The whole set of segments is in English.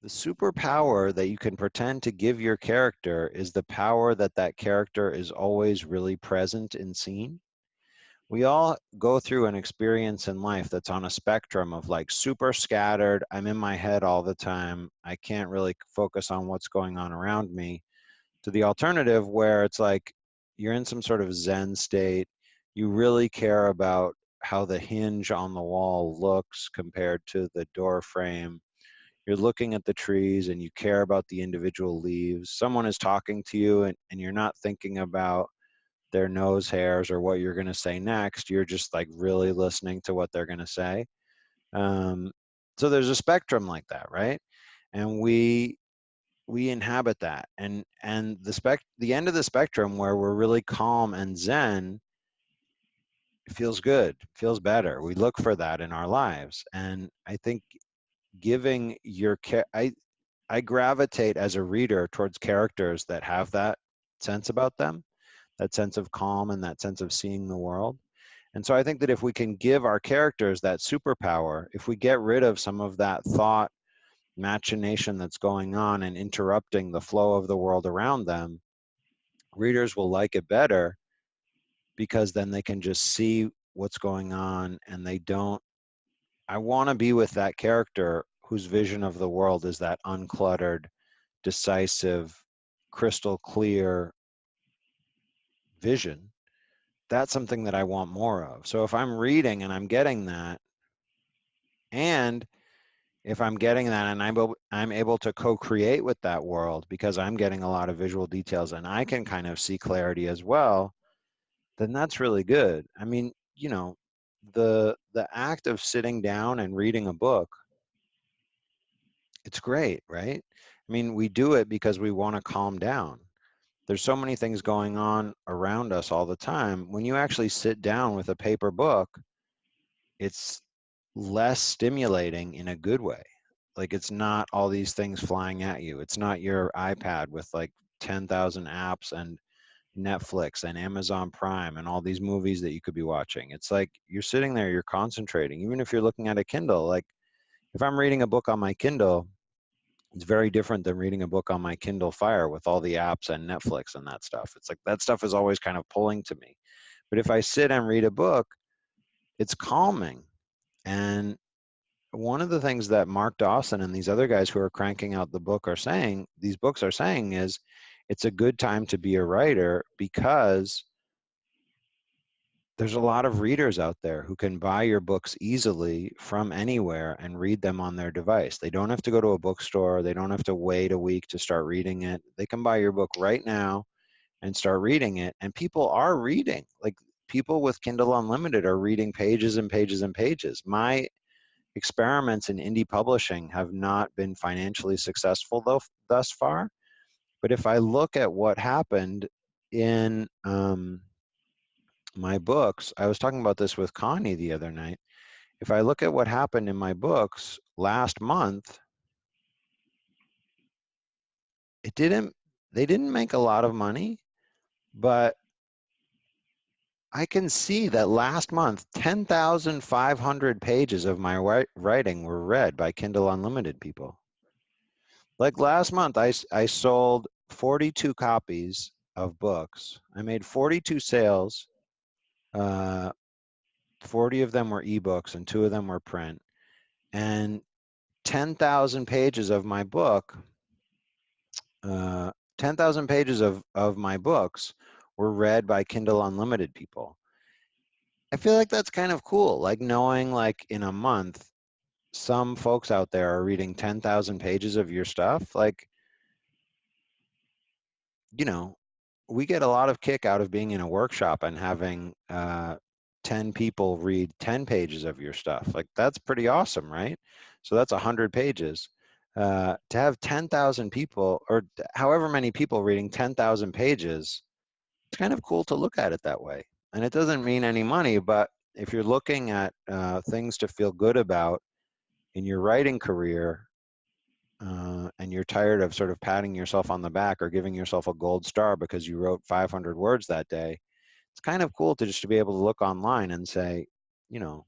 The superpower that you can pretend to give your character is the power that that character is always really present and seen. We all go through an experience in life that's on a spectrum of like super scattered. I'm in my head all the time. I can't really focus on what's going on around me, to the alternative where it's like you're in some sort of Zen state. You really care about how the hinge on the wall looks compared to the door frame. You're looking at the trees and you care about the individual leaves. Someone is talking to you and you're not thinking about their nose hairs or what you're going to say next. You're just like really listening to what they're going to say. Um, so there's a spectrum like that, right? And we inhabit that, and the end of the spectrum where we're really calm and zen, it feels good, feels better. We look for that in our lives, and I think giving I gravitate as a reader towards characters that have that sense about them, that sense of calm and that sense of seeing the world. And so I think that if we can give our characters that superpower, if we get rid of some of that thought machination that's going on and interrupting the flow of the world around them, readers will like it better because then they can just see what's going on and they don't. I want to be with that character whose vision of the world is that uncluttered, decisive, crystal clear vision. That's something that I want more of. So if I'm reading and I'm getting that, and if I'm getting that and I'm able to co-create with that world because I'm getting a lot of visual details and I can kind of see clarity as well, then that's really good. I mean, the act of sitting down and reading a book, it's great, right? I mean, we do it because we want to calm down. There's so many things going on around us all the time. When you actually sit down with a paper book, it's less stimulating in a good way. Like it's not all these things flying at you. It's not your iPad with like 10,000 apps and Netflix and Amazon Prime and all these movies that you could be watching. It's like you're sitting there, you're concentrating. Even if you're looking at a Kindle, like if I'm reading a book on my Kindle, it's very different than reading a book on my Kindle Fire with all the apps and Netflix and that stuff. It's like that stuff is always kind of pulling to me. But if I sit and read a book, it's calming. And one of the things that Mark Dawson and these other guys who are cranking out these books are saying is it's a good time to be a writer because there's a lot of readers out there who can buy your books easily from anywhere and read them on their device. They don't have to go to a bookstore. They don't have to wait a week to start reading it. They can buy your book right now and start reading it. And people are reading. Like people with Kindle Unlimited are reading pages and pages and pages. My experiments in indie publishing have not been financially successful though thus far. But if I look at what happened in my books, I was talking about this with Connie the other night. If I look at what happened in my books last month, it didn't, they didn't make a lot of money, but I can see that last month, 10,500 pages of my writing were read by Kindle Unlimited people. Like last month, I sold 42 copies of books. I made 42 sales. Uh, 40 of them were ebooks and 2 of them were print. And 10,000 pages of my book, uh, 10,000 pages of my books were read by Kindle Unlimited people. I feel like that's kind of cool. Like knowing like in a month, some folks out there are reading 10,000 pages of your stuff. Like, you know, we get a lot of kick out of being in a workshop and having 10 people read 10 pages of your stuff. Like that's pretty awesome, right? So that's 100 pages. To have 10,000 people or however many people reading 10,000 pages, it's kind of cool to look at it that way. And it doesn't mean any money, but if you're looking at things to feel good about in your writing career, and you're tired of sort of patting yourself on the back or giving yourself a gold star because you wrote 500 words that day, it's kind of cool to just to be able to look online and say, you know,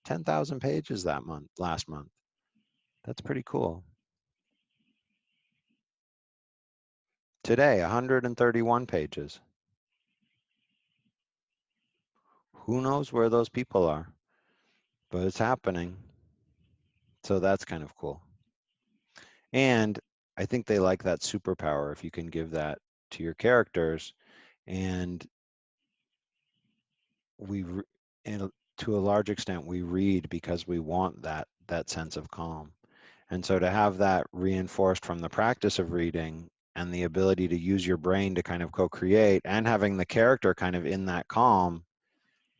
10,000 pages that month, last month. That's pretty cool. Today, 131 pages. Who knows where those people are? But it's happening. So that's kind of cool. And I think they like that superpower if you can give that to your characters. And to a large extent, we read because we want that sense of calm. And so to have that reinforced from the practice of reading and the ability to use your brain to kind of co-create and having the character kind of in that calm,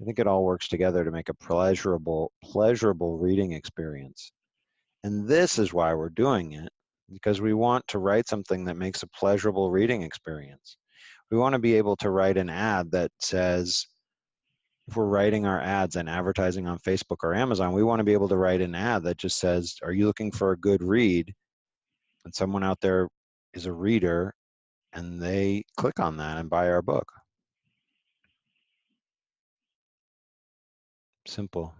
I think it all works together to make a pleasurable reading experience. And this is why we're doing it, because we want to write something that makes a pleasurable reading experience. We want to be able to write an ad that says, if we're writing our ads and advertising on Facebook or Amazon, we want to be able to write an ad that just says, are you looking for a good read? And someone out there is a reader and they click on that and buy our book. Simple.